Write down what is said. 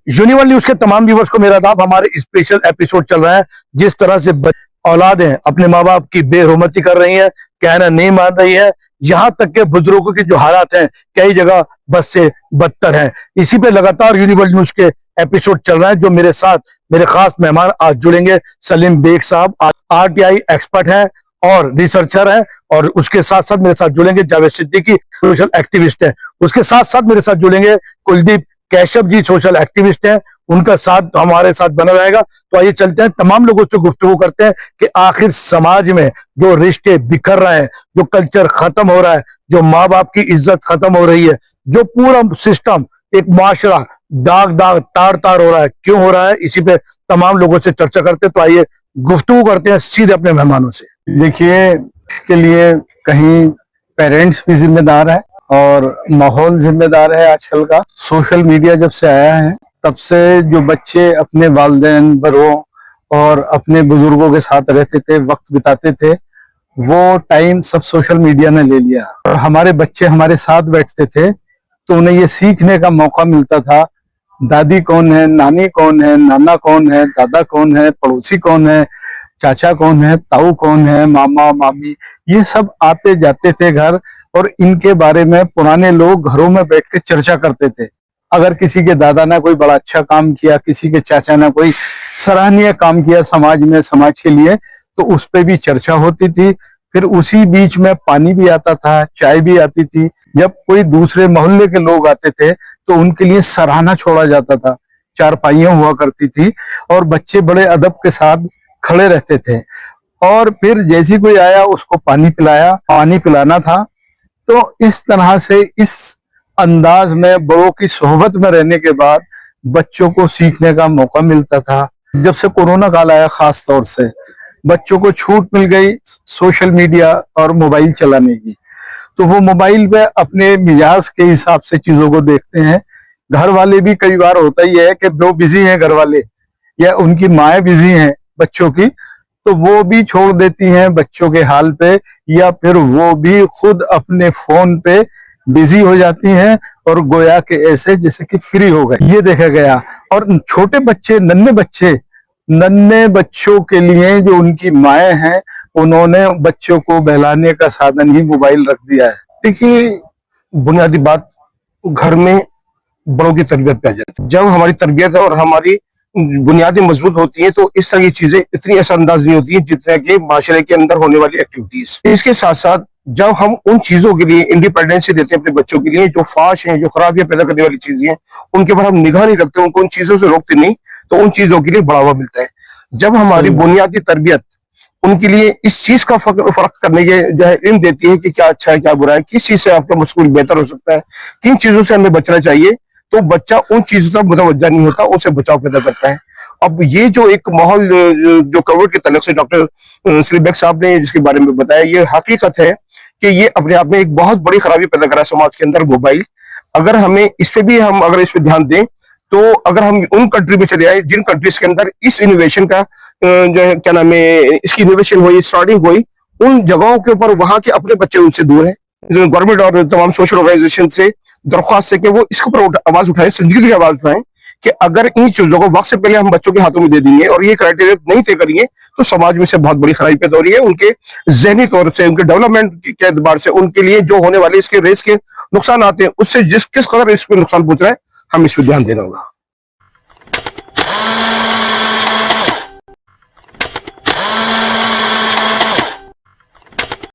Universal news के तमाम viewers को मेरा आदाब। हमारे स्पेशल एपिसोड चल रहा है। जिस तरह से औलादें अपने माँ बाप की बेरुमती कर रही हैं, कहना नहीं मान रही है, यहाँ तक के बुजुर्गों के जो हालात हैं कई जगह बस से बदतर हैं। इसी पे लगातार यूनिवर्सल न्यूज के एपिसोड चल रहा है। जो मेरे साथ मेरे खास मेहमान आज जुड़ेंगे, सलीम बेग साहब RTI एक्सपर्ट हैं और रिसर्चर हैं, और उसके साथ साथ मेरे साथ जुड़ेंगे जावेद सिद्दीकी, सोशल एक्टिविस्ट है। उसके साथ साथ मेरे साथ जुड़ेंगे कुलदीप कैशव जी, सोशल एक्टिविस्ट हैं, उनका साथ हमारे साथ बना रहेगा। तो आइए चलते हैं, तमाम लोगों से गुफ्तगू करते हैं कि आखिर समाज में जो रिश्ते बिखर रहे हैं, जो कल्चर खत्म हो रहा है, जो माँ बाप की इज्जत खत्म हो रही है, जो पूरा सिस्टम एक माशरा दाग दाग तार तार हो रहा है, क्यों हो रहा है, इसी पे तमाम लोगों से चर्चा करते हैं। तो आइए गुफ्तगू करते हैं सीधे अपने मेहमानों से। देखिए, इसके लिए कहीं पेरेंट्स भी जिम्मेदार है और माहौल जिम्मेदार है। आजकल का सोशल मीडिया जब से आया है तब से जो बच्चे अपने वालिदैन, बड़ों और अपने बुजुर्गों के साथ रहते थे, वक्त बिताते थे, वो टाइम सब सोशल मीडिया ने ले लिया। और हमारे बच्चे हमारे साथ बैठते थे तो उन्हें ये सीखने का मौका मिलता था, दादी कौन है, नानी कौन है, नाना कौन है, दादा कौन है, पड़ोसी कौन है, चाचा कौन है, ताऊ कौन है, मामा मामी, ये सब आते जाते थे घर, और इनके बारे में पुराने लोग घरों में बैठ के चर्चा करते थे। अगर किसी के दादा ने कोई बड़ा अच्छा काम किया, किसी के चाचा ने कोई सराहनीय काम किया समाज में, समाज के लिए, तो उस पर भी चर्चा होती थी। फिर उसी बीच में पानी भी आता था, चाय भी आती थी। जब कोई दूसरे मोहल्ले के लोग आते थे तो उनके लिए सराहना छोड़ा जाता था, चारपाइयां हुआ करती थी और बच्चे बड़े अदब के साथ खड़े रहते थे। और फिर जैसी कोई आया उसको पानी पिलाया, पानी पिलाना था। तो इस तरह से, इस अंदाज में बड़ों की सोहबत में रहने के बाद बच्चों को सीखने का मौका मिलता था। जब से कोरोना काल आया, खास तौर से बच्चों को छूट मिल गई सोशल मीडिया और मोबाइल चलाने की, तो वो मोबाइल पे अपने मिजाज के हिसाब से चीजों को देखते हैं। घर वाले भी कई बार होता ही है कि वो बिजी हैं, घर वाले या उनकी माएँ बिजी हैं बच्चों की, तो वो भी छोड़ देती हैं बच्चों के हाल पे, या फिर वो भी खुद अपने फोन पे बिजी हो जाती हैं और गोया के ऐसे जैसे कि फ्री हो गए, ये देखा गया। और छोटे बच्चे, नन्हे बच्चों के लिए जो उनकी माएँ हैं, उन्होंने बच्चों को बहलाने का साधन ही मोबाइल रख दिया है। देखिए, बुनियादी बात, घर में बड़ों की तरबियत पे आ जाती है। जब हमारी तरबियत और हमारी बुनियादी मजबूत होती है तो इस तरह की चीजें इतनी असरअंदाज नहीं होती है जितना कि माशरे के अंदर होने वाली एक्टिविटीज। इसके साथ साथ जब हम उन चीजों के लिए इंडिपेंडेंस देते हैं अपने बच्चों के लिए, जो फाश हैं, जो खराबियां पैदा करने वाली चीजें हैं, उनके ऊपर हम निगाह नहीं रखते, उनको उन चीजों से रोकते नहीं, तो उन चीजों के लिए बढ़ावा मिलता है। जब हमारी बुनियादी तरबियत उनके लिए इस चीज का फर्क करने के जो है इल्म देती है कि क्या अच्छा है, क्या बुरा है, किस चीज से आपका मुस्तकबिल बेहतर हो सकता है, किन चीजों से हमें बचना चाहिए, तो बच्चा उन चीजों तक मुतवज्जा नहीं होता, उनसे बचाव पैदा करता है। अब ये जो एक माहौल जो कोविड के तल्लुक से डॉक्टर सलीम बेग साहब ने जिसके बारे में बताया, ये हकीकत है कि ये अपने आप में एक बहुत बड़ी खराबी पैदा कर रहा है समाज के अंदर, मोबाइल। अगर हमें इस पे भी हम अगर इस पे ध्यान दें, तो अगर हम उन कंट्री में चले आए जिन कंट्रीज के अंदर इस इनोवेशन का जो है क्या नाम है, इसकी इनोवेशन हुई, स्टार्टिंग हुई, उन जगहों के ऊपर वहां के अपने बच्चे उनसे दूर है। गवर्नमेंट और तमाम सोशल ऑर्गेनाइजेशन से दरख्वास्त है कि वो इसके ऊपर आवाज उठाए, संजीदगी आवाज उठाएं कि अगर इन चीजों को वक्त से पहले हम बच्चों के हाथों में दे देंगे और ये क्राइटेरिया नहीं तय करेंगे, तो समाज में से बहुत बड़ी खराबी पैदा हो रही है। उनके जहनी तौर से, उनके डेवलपमेंट के एतबार से, उनके लिए जो होने वाले इसके रेस के नुकसान आते हैं, उससे किस कदर इस पर नुकसान पहुंच रहा है, हम इस पर ध्यान देना होगा।